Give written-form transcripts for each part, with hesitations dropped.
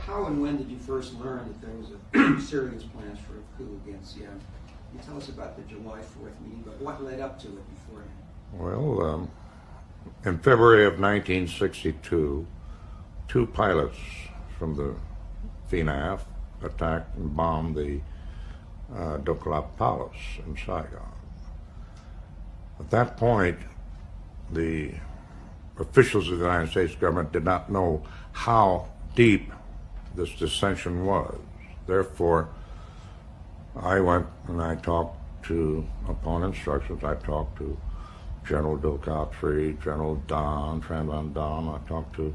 how and when did you first learn that there was a serious plans for a coup against Diem? You tell us about the July 4th meeting, but what led up to it beforehand? Well, in February of 1962, two pilots from the VNAF attacked and bombed the Doklam Palace in Saigon. At that point, the officials of the United States government did not know how deep this dissension was. Therefore, I went and I talked to, upon instructions, I talked to General Doklam, General Don, Tran Van Dam, I talked to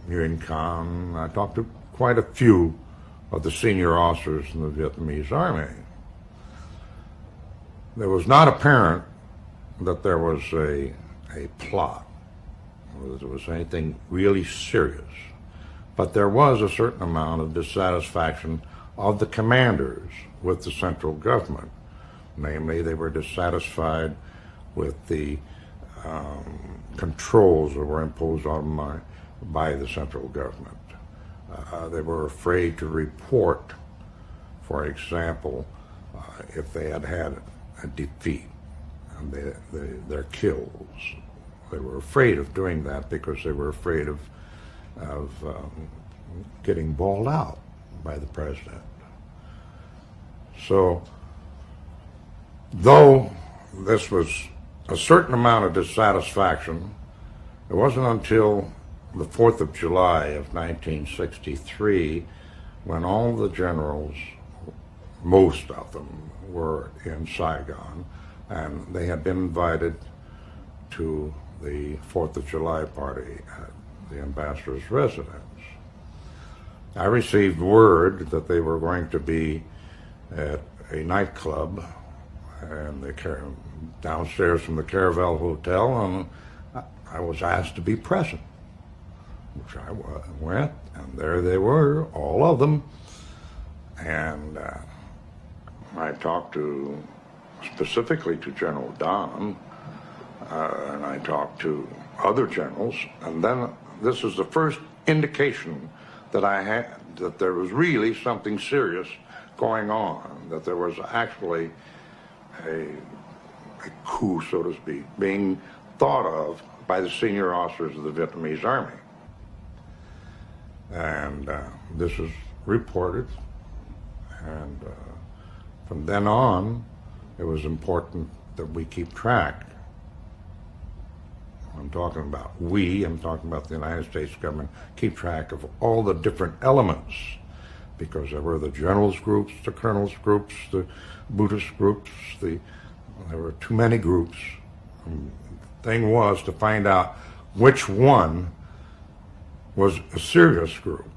Nguyen Khan, I talked to quite a few of the senior officers in the Vietnamese army. It was not apparent that there was a plot, or that there was anything really serious. But there was a certain amount of dissatisfaction of the commanders with the central government. Namely, they were dissatisfied with the controls that were imposed on them by the central government. They were afraid to report, for example, if they had had a defeat and their kills. They were afraid of doing that because they were afraid of getting bawled out by the president. So, though this was a certain amount of dissatisfaction, it wasn't until the 4th of July of 1963 when all the generals, most of them, were in Saigon, and they had been invited to the 4th of July party at the ambassador's residence. I received word that they were going to be at a nightclub and downstairs from the Caravel Hotel, and I was asked to be present, which I went, and there they were, all of them, and I talked specifically to General Don, and I talked to other generals, and then this is the first indication that I had that there was really something serious going on, that there was actually a coup, so to speak, being thought of by the senior officers of the Vietnamese army. And this was reported, and from then on, it was important that we keep track. I'm talking about I'm talking about the United States government, keep track of all the different elements, because there were the generals groups, the colonels groups, the Buddhist groups, there were too many groups. And the thing was to find out which one was a serious group,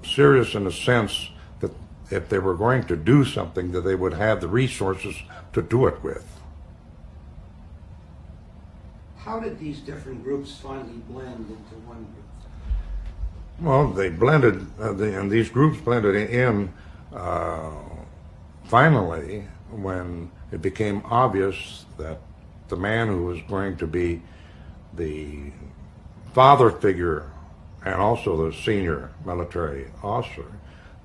serious in the sense that if they were going to do something, that they would have the resources to do it with. How did these different groups finally blend into one group? Well, they blended, and these groups blended in finally when it became obvious that the man who was going to be the father figure and also the senior military officer,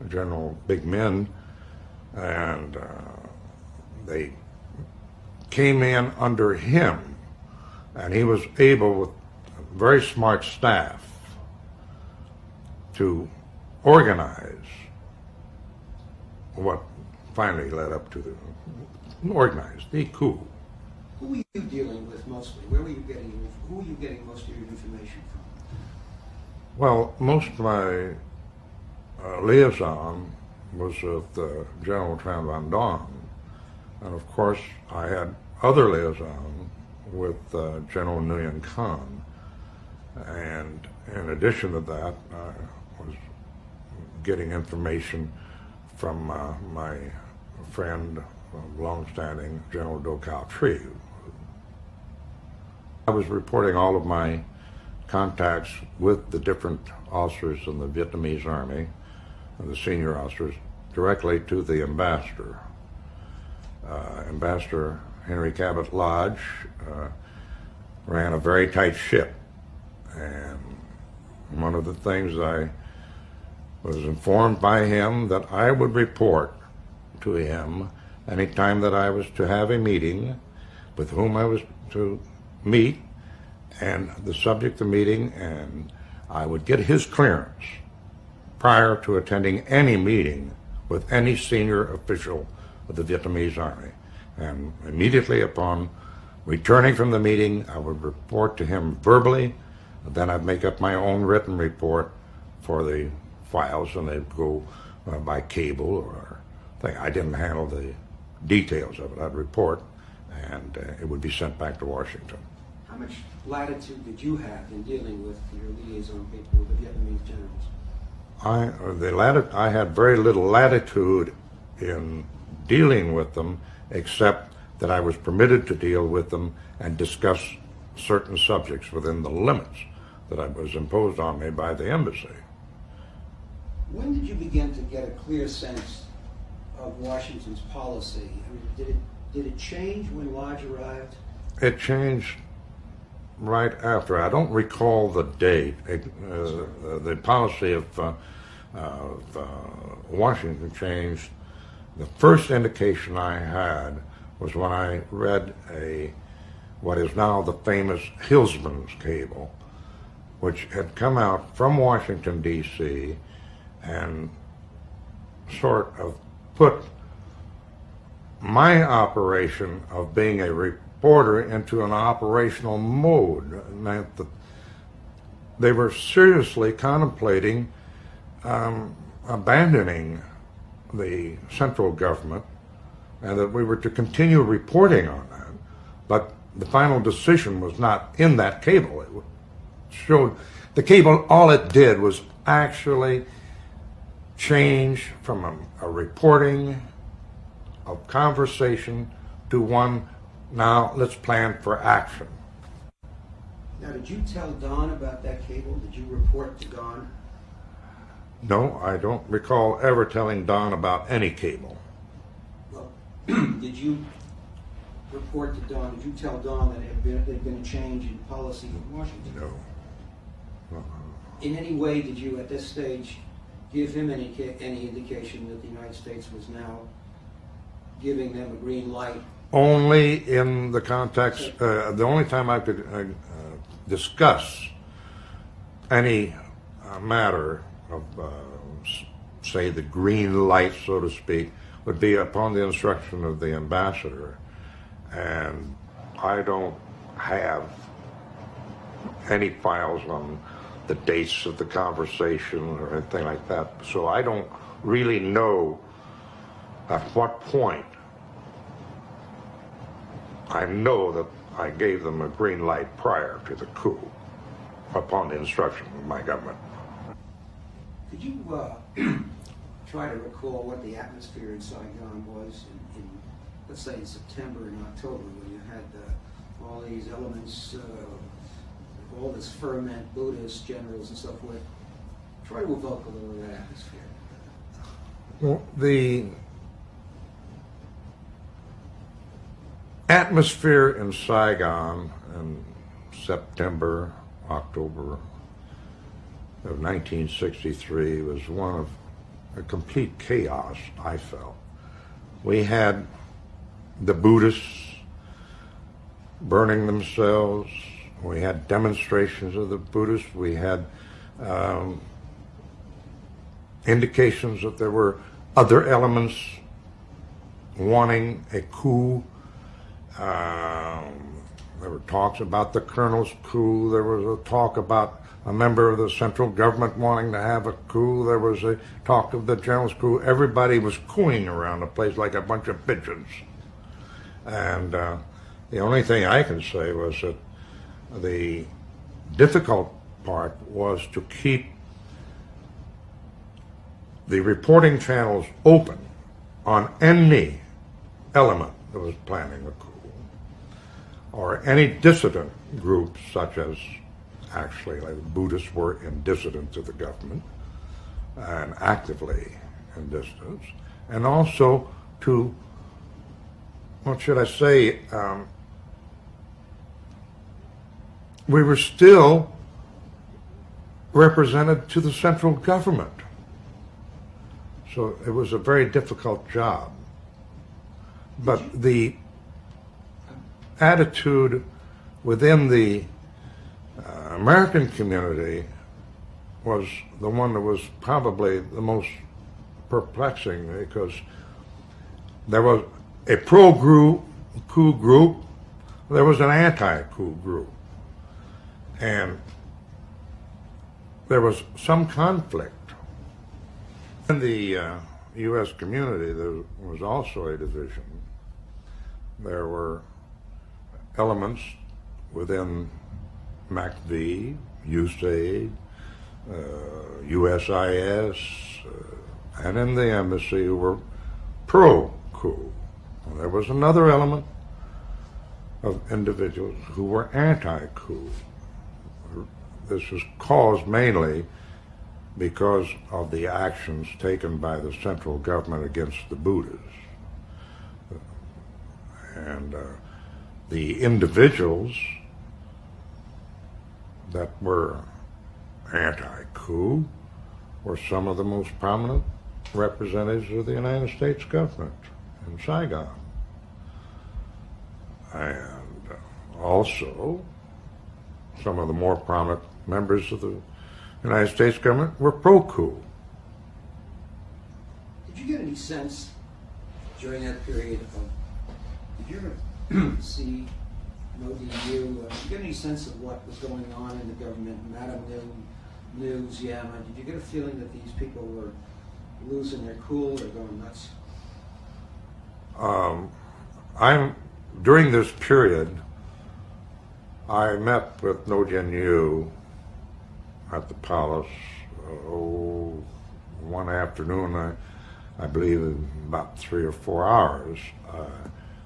General Big Min, and they came in under him. And he was able, with a very smart staff, to organize what finally led up to the coup. Who were you dealing with mostly? Who were you getting most of your information from? Well, most of my liaison was with General Tran Van Dam, and of course I had other liaison with General Nguyen Khan, and in addition to that, I was getting information from my friend, long-standing General Doklam. I was reporting all of my contacts with the different officers in the Vietnamese army, and the senior officers, directly to the ambassador. Ambassador Henry Cabot Lodge ran a very tight ship, and one of the things I was informed by him that I would report to him anytime that I was to have a meeting with whom I was to meet and the subject of the meeting, and I would get his clearance prior to attending any meeting with any senior official of the Vietnamese Army. And immediately upon returning from the meeting, I would report to him verbally, and then I'd make up my own written report for the files, and they'd go by cable or thing. I didn't handle the details of it. I'd report, and it would be sent back to Washington. How much latitude did you have in dealing with your liaison people with the Vietnamese generals? I had very little latitude in dealing with them, except that I was permitted to deal with them and discuss certain subjects within the limits that was imposed on me by the embassy. When did you begin to get a clear sense of Washington's policy? I mean, did it change when Lodge arrived? It changed right after. I don't recall the date. The policy of Washington changed. The first indication I had was when I read what is now the famous Hillsman's cable, which had come out from Washington, D.C., and sort of put my operation of being a reporter into an operational mode. It meant that they were seriously contemplating abandoning the central government, and that we were to continue reporting on that. But the final decision was not in that cable. It showed the cable, all it did was actually change from a reporting of conversation to one, now let's plan for action. Now, did you tell Don about that cable? Did you report to Don? No, I don't recall ever telling Don about any cable. Well, did you report to Don? Did you tell Don that there had been a change in policy in Washington? No. In any way, did you at this stage give him any indication that the United States was now giving them a green light? Only in the context, the only time I could discuss any matter of, say, the green light, so to speak, would be upon the instruction of the ambassador. And I don't have any files on the dates of the conversation or anything like that. So I don't really know at what point. I know that I gave them a green light prior to the coup, upon the instruction of my government. Could you try to recall what the atmosphere in Saigon was in let's say, in September and October, when you had all these elements, all this ferment, Buddhist generals and so forth? Try to evoke a little of that atmosphere. Well, the atmosphere in Saigon in September, October of 1963 was one of a complete chaos, I felt. We had the Buddhists burning themselves. We had demonstrations of the Buddhists. We had indications that there were other elements wanting a coup. There were talks about the colonel's coup. There was a talk about a member of the central government wanting to have a coup. There was a talk of the general's coup. Everybody was cooing around the place like a bunch of pigeons. And the only thing I can say was that the difficult part was to keep the reporting channels open on any element that was planning a coup, or any dissident groups, such as actually like the Buddhists were in dissidence to the government and actively in dissidence, and also to, what should I say, we were still represented to the central government. So it was a very difficult job. But the attitude within the American community was the one that was probably the most perplexing, because there was a pro-coup group, there was an anti-coup group, and there was some conflict. In the U.S. community, there was also a division. There were elements within MACV, USAID, USIS, and in the embassy who were pro-coup. There was another element of individuals who were anti-coup. This was caused mainly because of the actions taken by the central government against the Buddhists. And the individuals that were anti-coup were some of the most prominent representatives of the United States government in Saigon. And also, some of the more prominent members of the United States government were pro-coup. Did you get any sense during that period of, did you ever see Ngo Dinh Diem? Did you get any sense of what was going on in the government? Madame Ngo Diem, did you get a feeling that these people were losing their cool or going nuts? During this period, I met with Ngo Dinh Diem at the palace one afternoon, I believe in about 3 or 4 hours.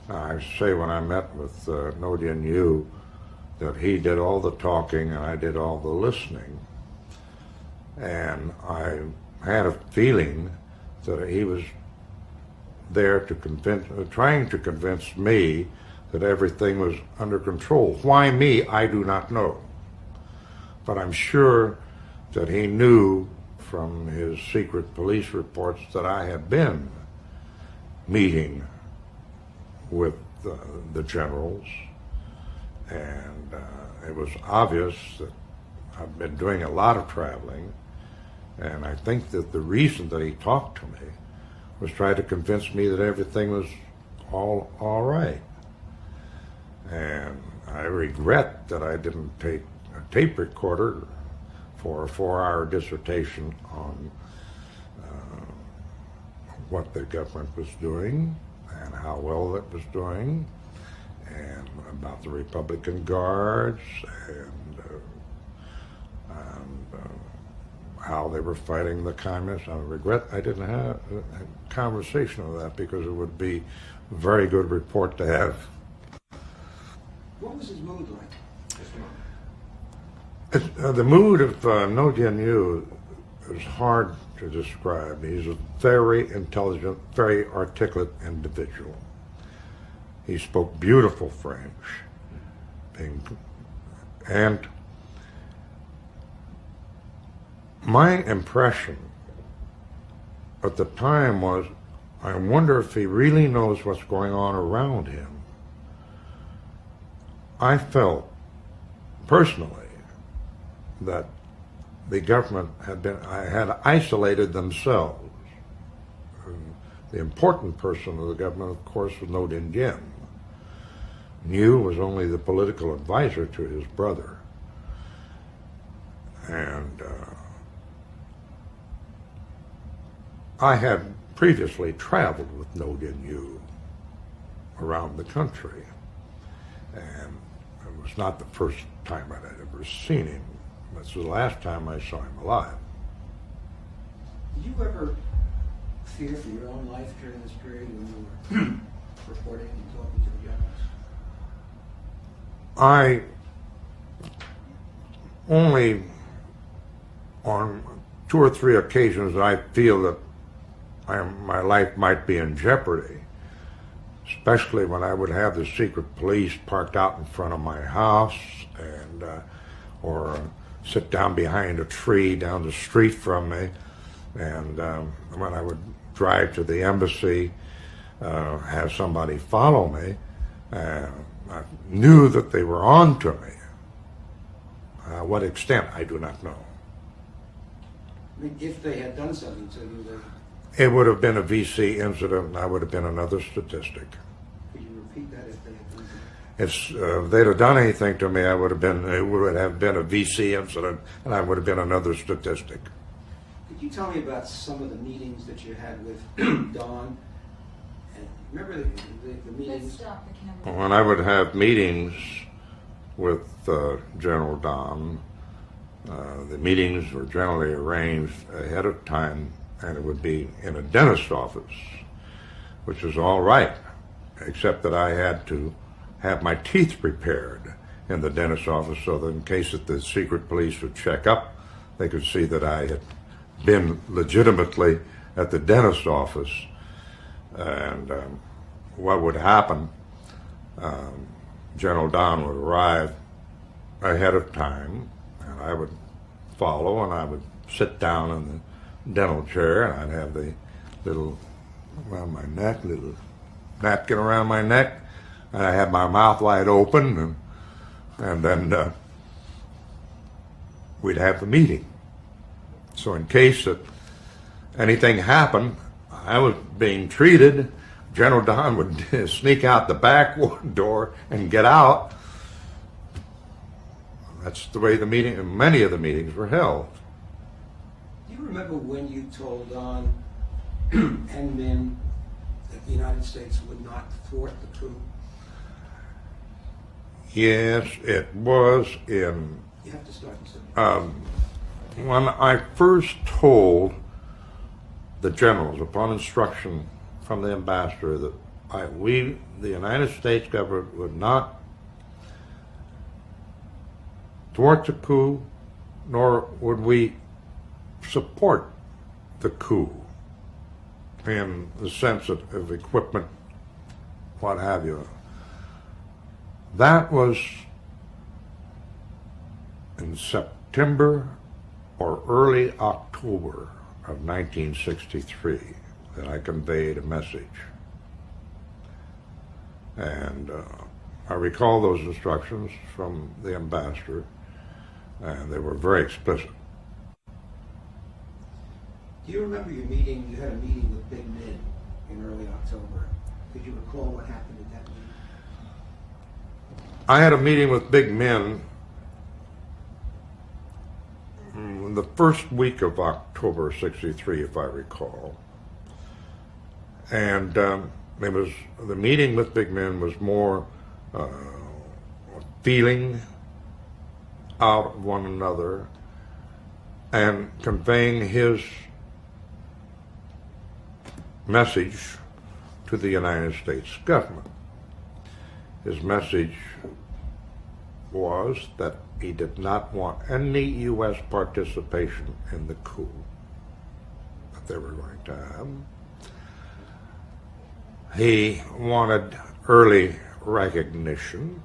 I say when I met with Ngo Dinh Diem that he did all the talking and I did all the listening. And I had a feeling that he was there to trying to convince me that everything was under control. Why me, I do not know. But I'm sure that he knew from his secret police reports that I had been meeting with the generals, and it was obvious that I've been doing a lot of traveling, and I think that the reason that he talked to me was trying to convince me that everything was all right. And I regret that I didn't take a tape recorder for a 4-hour dissertation on what the government was doing and how well it was doing, and about the Republican Guards, and how they were fighting the communists. I regret I didn't have a conversation of that, because it would be a very good report to have. What was his mood like? Just a moment. The mood of Ngo Dinh Diem is hard to describe. He's a very intelligent, very articulate individual. He spoke beautiful French, and my impression at the time was, I wonder if he really knows what's going on around him. I felt personally that the government had isolated themselves. The important person of the government, of course, was Ngo Dinh Diem. Ngo was only the political advisor to his brother. And I had previously traveled with Ngo Dinh Diem around the country, and it was not the first time I'd ever seen him. This was the last time I saw him alive. Did you ever fear for your own life during this period when you were reporting and talking to the generals? I only, on 2 or 3 occasions, I feel that my life might be in jeopardy, especially when I would have the secret police parked out in front of my house, and or sit down behind a tree down the street from me, and when I would drive to the embassy, have somebody follow me, I knew that they were on to me. What extent, I do not know. I mean, if they had done something to you, It would have been a VC incident, and I would have been another statistic. could you repeat that if they had done something? If they'd have done anything to me, it would have been a VC incident, and I would have been another statistic. Could you tell me about some of the meetings that you had with Don? And remember the Let's meetings? stop the camera. When I would have meetings with General Don, the meetings were generally arranged ahead of time, and it would be in a dentist's office, which was all right, except that I had to have my teeth repaired in the dentist's office so that in case that the secret police would check up, they could see that I had been legitimately at the dentist's office. And what would happen, General Don would arrive ahead of time, and I would follow, and I would sit down in the dental chair, and I'd have the little around my neck, little napkin around my neck, and I had my mouth wide open, and then we'd have the meeting. So in case that anything happened, I was being treated, General Don would sneak out the back door and get out. That's the way many of the meetings were held. Do you remember when you told Don and Min that the United States would not thwart the coup? Yes, it was in You have to start in something. when I first told the generals, upon instruction from the ambassador, that the United States government, would not thwart the coup, nor would we support the coup in the sense of equipment, what have you. That was in September or early October of 1963 that I conveyed a message. And I recall those instructions from the ambassador, and they were very explicit. Do you remember your meeting? You had a meeting with Big Min in early October. Could you recall what happened at that meeting? I had a meeting with Big Min the first week of October '63, if I recall. And the meeting with Big Min was more feeling out of one another and conveying his message to the United States government. His message was that he did not want any U.S. participation in the coup that they were going to have. He wanted early recognition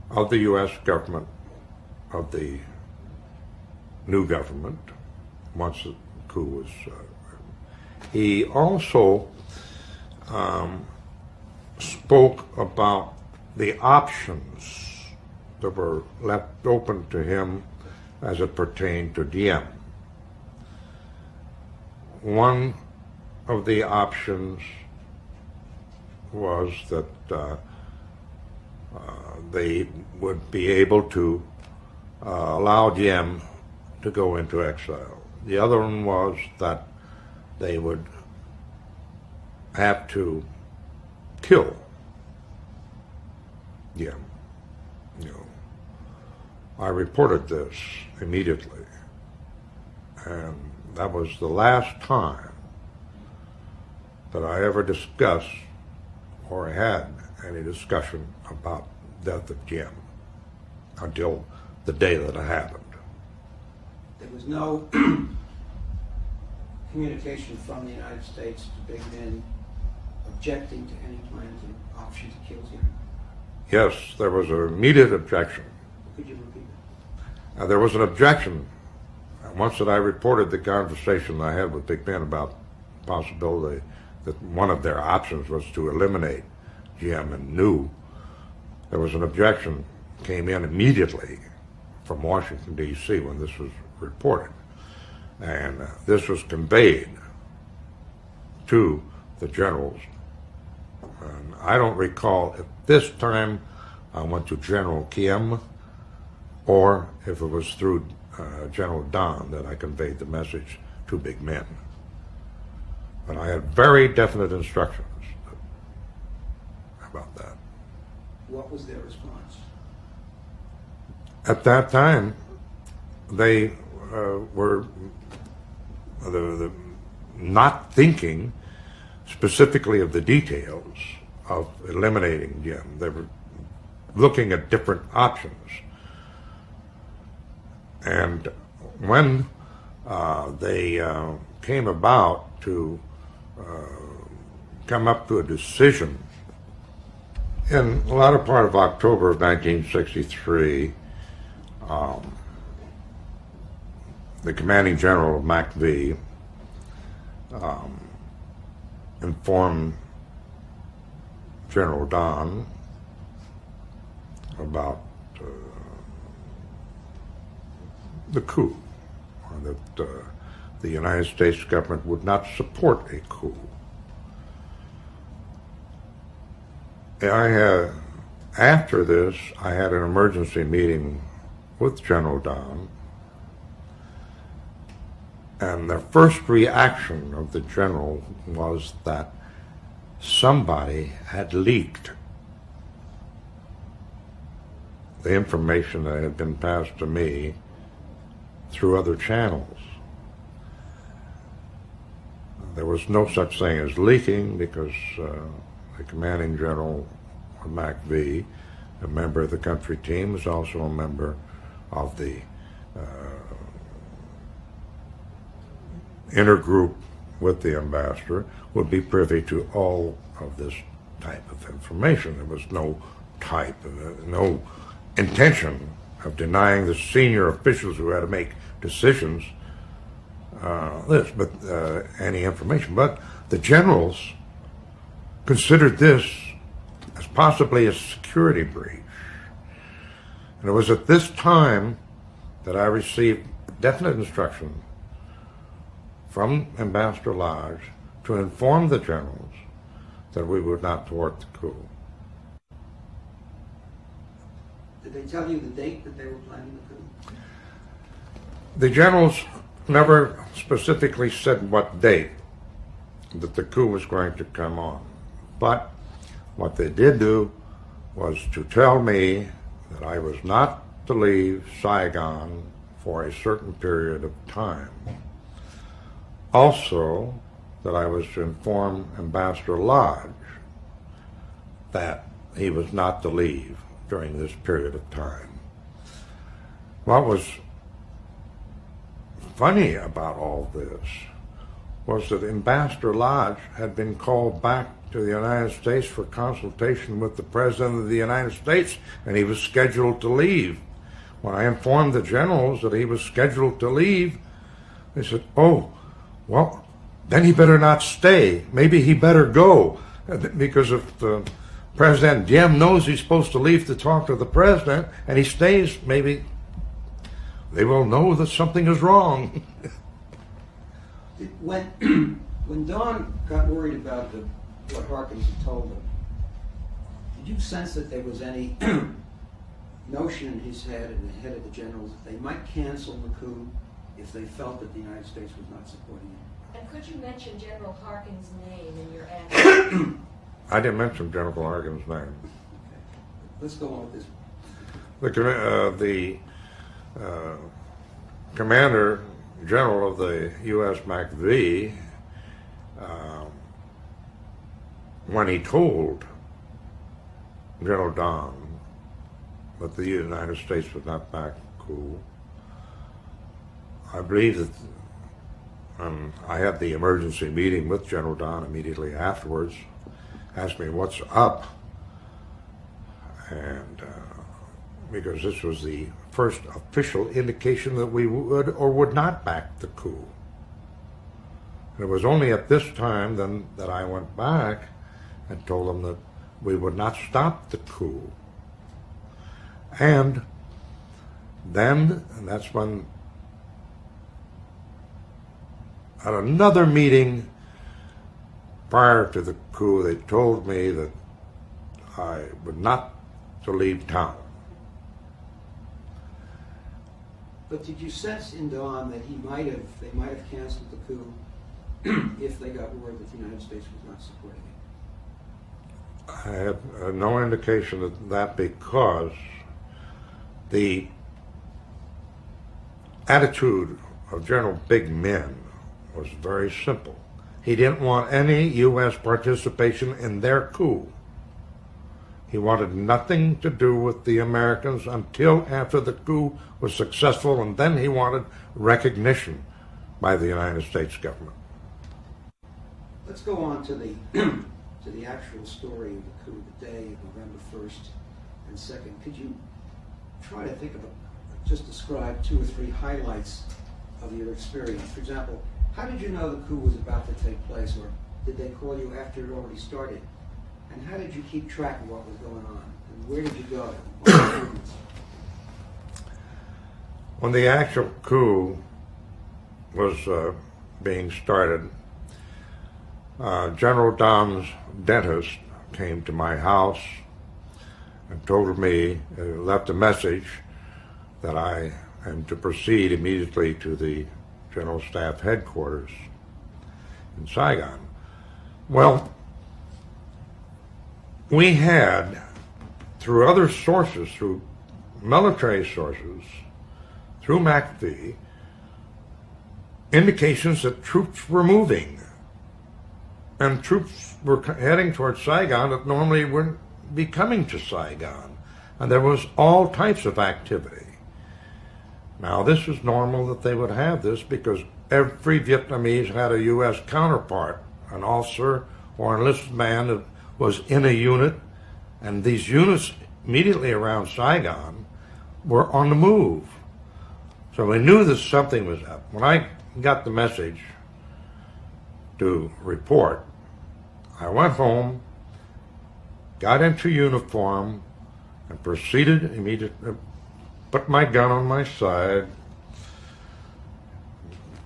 of the U.S. government, of the new government, once the coup was. He also spoke about the options that were left open to him as it pertained to Diem. One of the options was that they would be able to allow Diem to go into exile. The other one was that they would have to kill Diem. I reported this immediately, and that was the last time that I ever discussed or had any discussion about the death of Diem until the day that it happened. There was no communication from the United States to Big Min objecting to any plans and option to kill Diem. Yes, there was an immediate objection. Could you repeat There was an objection. Once that I reported the conversation I had with Big Ben about the possibility that one of their options was to eliminate Diem and New, there was an objection came in immediately from Washington, D.C. when this was reported. And this was conveyed to the generals. And I don't recall if this time I went to General Kiem or if it was through General Don that I conveyed the message to big men. But I had very definite instructions about that. What was their response? At that time, they were not thinking specifically of the details of eliminating Diem. They were looking at different options. And when they came about to come up to a decision in the latter part of October of 1963, the commanding general of MACV informed General Don about the coup, or that the United States government would not support a coup. After this, I had an emergency meeting with General Don, and the first reaction of the general was that somebody had leaked the information that had been passed to me through other channels. There was no such thing as leaking because the commanding general of MACV, a member of the country team, was also a member of the intergroup with the ambassador, would be privy to all of this type of information. There was no no intention of denying the senior officials who had to make decisions any information. But the generals considered this as possibly a security breach. And it was at this time that I received definite instruction from Ambassador Lodge to inform the generals that we would not thwart the coup. Did they tell you the date that they were planning the coup? The generals never specifically said what date that the coup was going to come on. But what they did do was to tell me that I was not to leave Saigon for a certain period of time. Also, that I was to inform Ambassador Lodge that he was not to leave during this period of time. What was funny about all this was that Ambassador Lodge had been called back to the United States for consultation with the President of the United States, and he was scheduled to leave. When I informed the generals that he was scheduled to leave, they said, "Oh, well, then he better not stay. Maybe he better go, because if President Diem knows he's supposed to leave to talk to the president, and he stays, maybe they will know that something is wrong." When Don got worried about what Harkins had told him, did you sense that there was any notion in his head and the head of the generals that they might cancel the coup if they felt that the United States was not supporting it? And could you mention General Harkin's name in your answer? I didn't mention General Harkin's name. Okay. Let's go on with this. The Commander General of the U.S. MACV, when he told General Don that the United States would not back the coup, I believe that I had the emergency meeting with General Don immediately afterwards, asked me what's up, and because this was the first official indication that we would or would not back the coup. And it was only at this time then that I went back and told them that we would not stop the coup. And then, and that's when, at another meeting prior to the coup, they told me that I would not to leave town. But did you sense in dawn that they might have canceled the coup if they got word that the United States was not supporting it? I had no indication of that because the attitude of General Big Min was very simple. He didn't want any U.S. participation in their coup. He wanted nothing to do with the Americans until after the coup was successful, and then he wanted recognition by the United States government. Let's go on to the to the actual story of the coup, the day of November 1st and 2nd. Could you try to think of just describe 2 or 3 highlights of your experience? For example, how did you know the coup was about to take place, or did they call you after it already started? And how did you keep track of what was going on? And where did you go? What were the movements? When the actual coup was being started, General Dom's dentist came to my house and told me, left a message that I am to proceed immediately to the General Staff headquarters in Saigon. Well, we had, through other sources, through military sources, through MACV, indications that troops were moving. And troops were heading towards Saigon that normally wouldn't be coming to Saigon. And there was all types of activity. Now, this was normal that they would have this because every Vietnamese had a U.S. counterpart, an officer or enlisted man that was in a unit, and these units immediately around Saigon were on the move. So we knew that something was up. When I got the message to report, I went home, got into uniform, and proceeded immediately, put my gun on my side,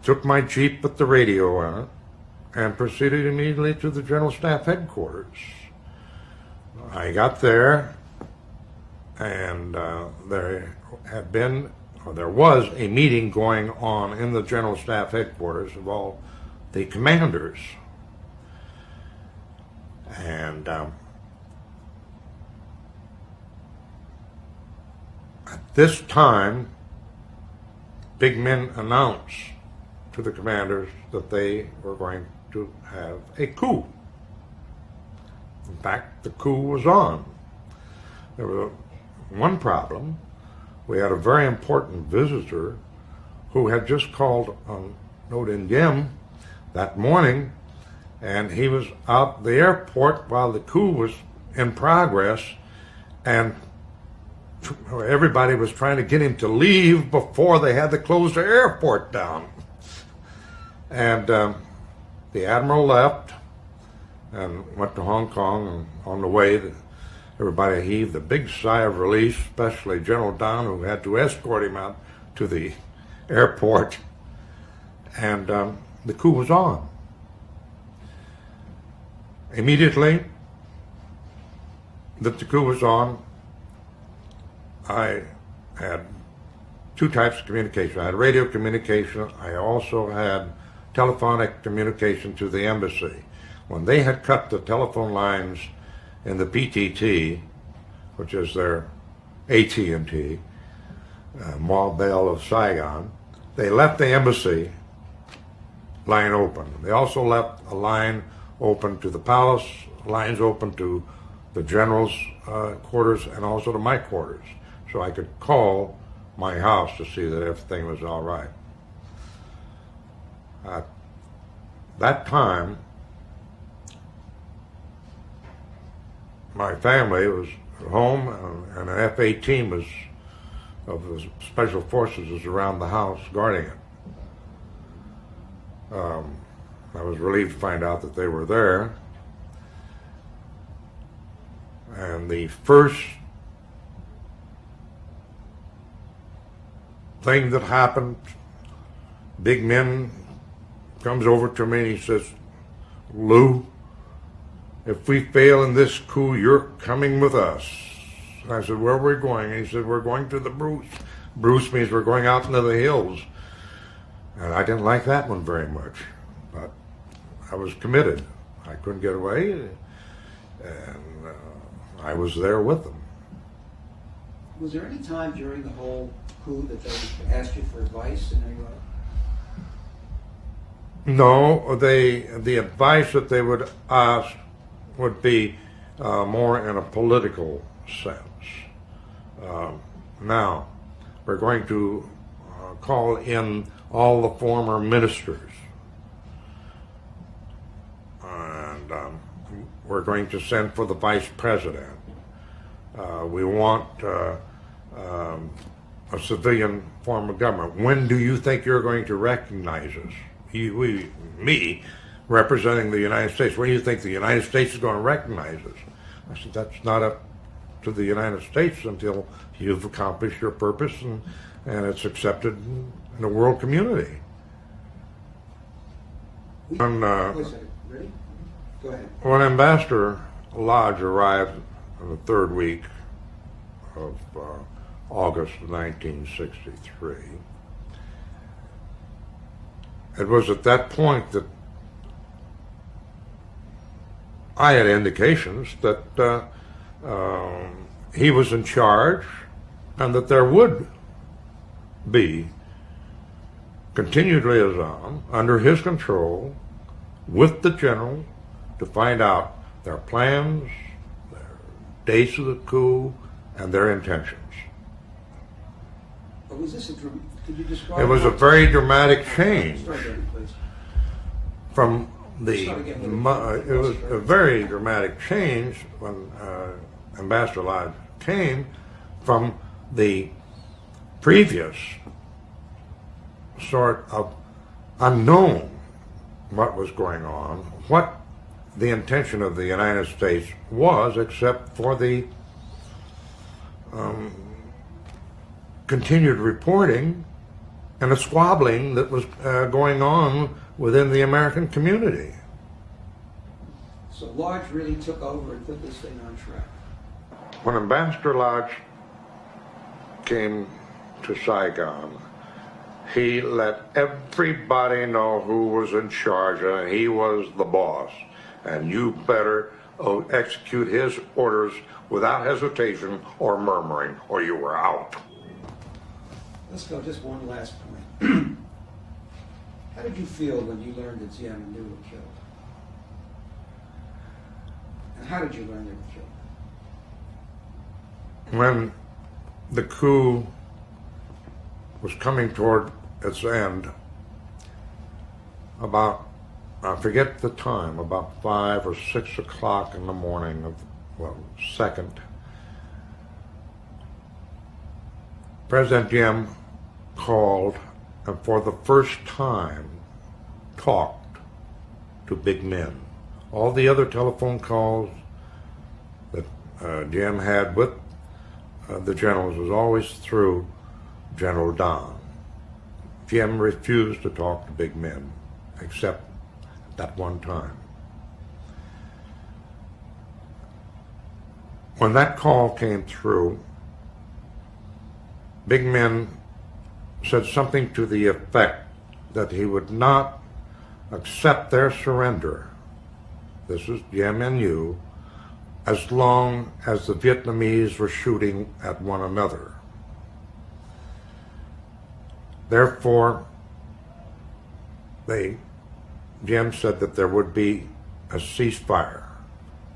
took my Jeep with the radio on it, and proceeded immediately to the General Staff headquarters. I got there, and there was a meeting going on in the General Staff headquarters of all the commanders. And at this time, Big Men announced to the commanders that they were going to have a coup. In fact, the coup was on. There was one problem. We had a very important visitor who had just called on Ngô Đình Diệm that morning, and he was out the airport while the coup was in progress, and everybody was trying to get him to leave before they had to close the airport down. And the admiral left and went to Hong Kong, and on the way, everybody heaved a big sigh of relief, especially General Don, who had to escort him out to the airport. And the coup was on. Immediately that the coup was on, I had 2 types of communication. I had radio communication. I also had telephonic communication to the embassy. When they had cut the telephone lines in the PTT, which is their AT&T, Mobile of Saigon, they left the embassy line open. They also left a line open to the palace, lines open to the general's quarters, and also to my quarters, so I could call my house to see that everything was all right. At that time, my family was at home, and an F-18 was of the special forces is around the house guarding it. I was relieved to find out that they were there. And the first thing that happened, Big Min comes over to me and he says, "Lou, if we fail in this coup, you're coming with us." And I said, "Where are we going?" And he said, "We're going to the Bruce." Bruce means we're going out into the hills. And I didn't like that one very much, but I was committed. I couldn't get away, and I was there with them. Was there any time during the whole coup that they asked you for advice in any way? No, the advice that they would ask would be more in a political sense. Now, we're going to call in all the former ministers, and we're going to send for the vice president. We want a civilian form of government. When do you think you're going to recognize us? Me, representing the United States. When do you think the United States is going to recognize us? I said, that's not up to the United States until you've accomplished your purpose and it's accepted in the world community. Wait a second. Ready? Go ahead. When Ambassador Lodge arrived in the third week of August of 1963, it was at that point that I had indications that he was in charge and that there would be continued liaison under his control with the general to find out their plans, their dates of the coup, and their intentions. But was this could you describe? It was a very dramatic change Start again, please. from it was a very dramatic change when Ambassador Lodge came from the previous sort of unknown what was going on, what the intention of the United States was, except for the continued reporting and the squabbling that was going on within the American community. So Lodge really took over and put this thing on track. When Ambassador Lodge came to Saigon, he let everybody know who was in charge, and he was the boss. And you better execute his orders without hesitation or murmuring, or you were out. Let's go just one last point. How did you feel when you learned that Diem and Liu were killed? And how did you learn they were killed? When the coup was coming toward its end, about, I forget the time, about 5 or 6 o'clock in the morning of, 2nd, President Diem called and for the first time talked to Big Min. All the other telephone calls that Diem had with the generals was always through General Don. Diem refused to talk to Big Min, except that one time. When that call came through, Big Min said something to the effect that he would not accept their surrender, this is Diem and Liu, as long as the Vietnamese were shooting at one another. Therefore, Diem said that there would be a ceasefire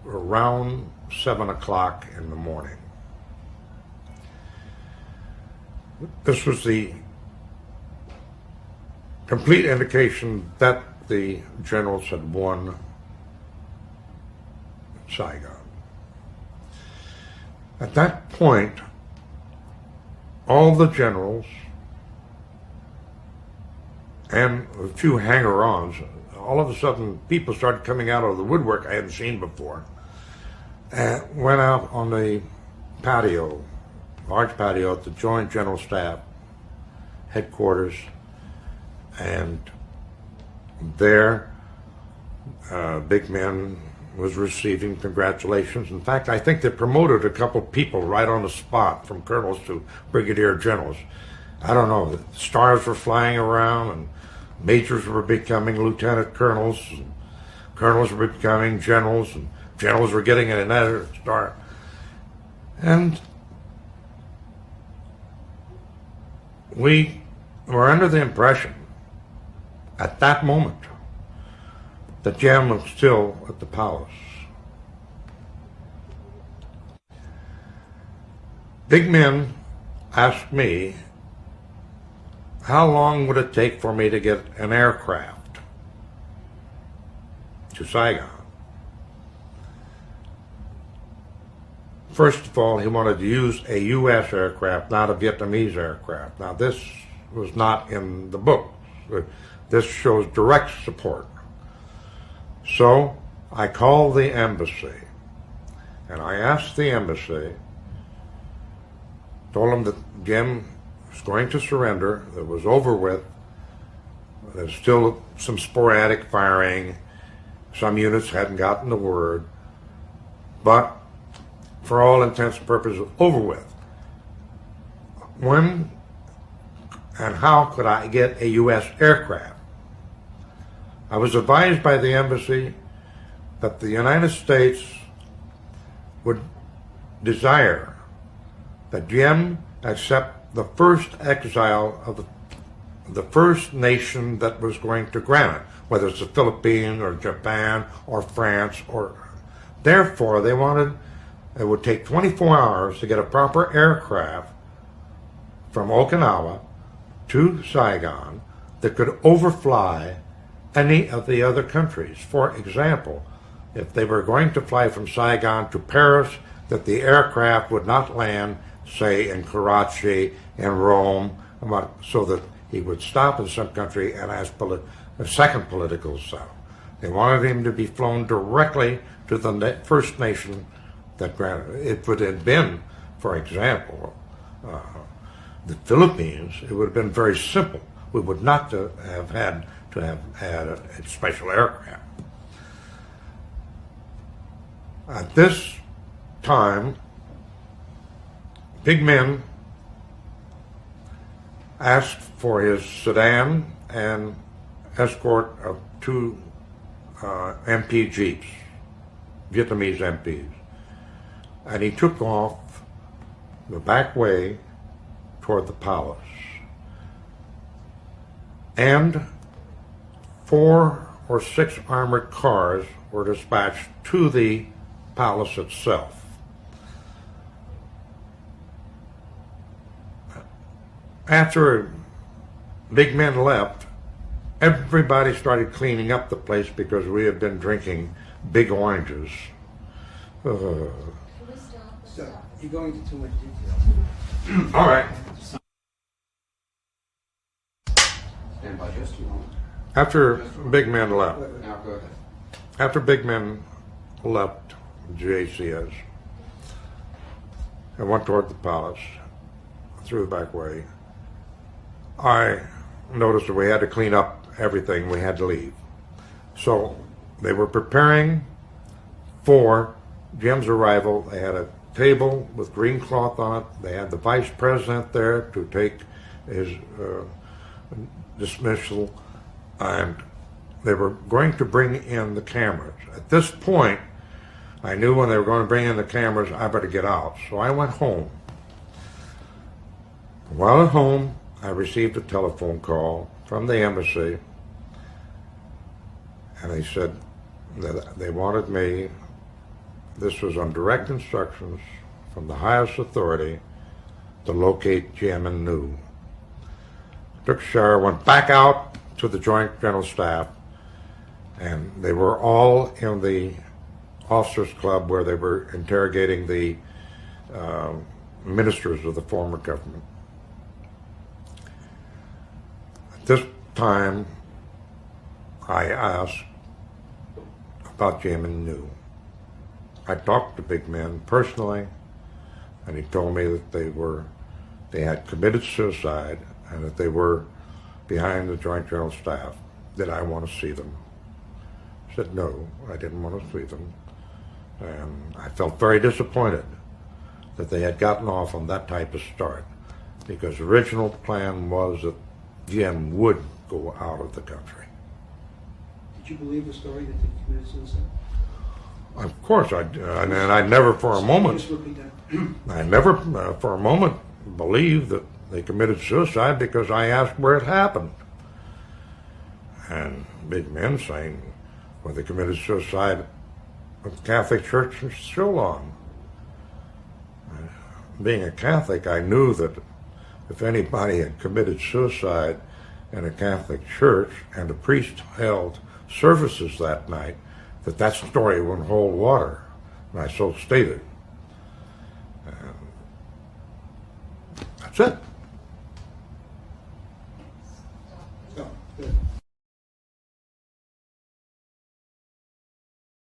around 7 o'clock in the morning. This was the complete indication that the generals had won Saigon. At that point, all the generals and a few hanger-ons, all of a sudden people started coming out of the woodwork I hadn't seen before, and went out on the patio, large patio at the Joint General Staff headquarters, and there Big Men was receiving congratulations. In fact, I think they promoted a couple people right on the spot from colonels to brigadier generals. I don't know, the stars were flying around and majors were becoming lieutenant colonels, and colonels were becoming generals, and generals were getting another star. And we were under the impression at that moment that Diem was still at the palace. Big Men asked me, how long would it take for me to get an aircraft to Saigon? First of all, he wanted to use a U.S. aircraft, not a Vietnamese aircraft. Now, this was not in the book. This shows direct support. So I called the embassy, and I asked the embassy, told them that Diem was going to surrender, that it was over with. There's still some sporadic firing. Some units hadn't gotten the word, but for all intents and purposes, over with. When and how could I get a U.S. aircraft? I was advised by the embassy that the United States would desire that Diem accept the first exile of the first nation that was going to grant it, whether it's the Philippines or Japan or France, or therefore they wanted, it would take 24 hours to get a proper aircraft from Okinawa to Saigon that could overfly any of the other countries. For example, if they were going to fly from Saigon to Paris, that the aircraft would not land, say, in Karachi, in Rome, so that he would stop in some country and ask a second political asylum. They wanted him to be flown directly to the first nation that granted it. If it had been, for example, the Philippines, it would have been very simple. We would not have had to have had a special aircraft. At this time, Big Men asked for his sedan and escort of two MP jeeps, Vietnamese MPs, and he took off the back way toward the palace. And 4 or 6 armored cars were dispatched to the palace itself. After Big Men left, everybody started cleaning up the place because we had been drinking big oranges. Can we stop? So, you're going into too much detail. All right. Stand by just a moment. After Big Men left, Now go ahead. after Big Men left JCS and went toward the palace through the back way, I noticed that we had to clean up everything. We had to leave. So they were preparing for Jim's arrival. They had a table with green cloth on it. They had the vice president there to take his dismissal, and they were going to bring in the cameras. At this point, I knew when they were going to bring in the cameras, I better get out. So I went home. While at home, I received a telephone call from the embassy, and they said that they wanted me, this was on direct instructions from the highest authority, to locate Diem and New. Took a shower, went back out to the Joint General Staff, and they were all in the officers' club where they were interrogating the ministers of the former government. time I asked about Jim and knew. I talked to big men personally, and he told me that they had committed suicide and that they were behind the Joint General Staff. Did I want to see them? I said no, I didn't want to see them. And I felt very disappointed that they had gotten off on that type of start, because the original plan was that Jim would go out of the country. Did you believe the story that they committed suicide? Of course, I never for a moment, Just repeat that. I never for a moment believed that they committed suicide, because I asked where it happened. And big men saying, well, they committed suicide at the Catholic Church in Ceylon. Being a Catholic, I knew that if anybody had committed suicide in a Catholic church and a priest held services that night, that story wouldn't hold water. And I so stated. And that's it.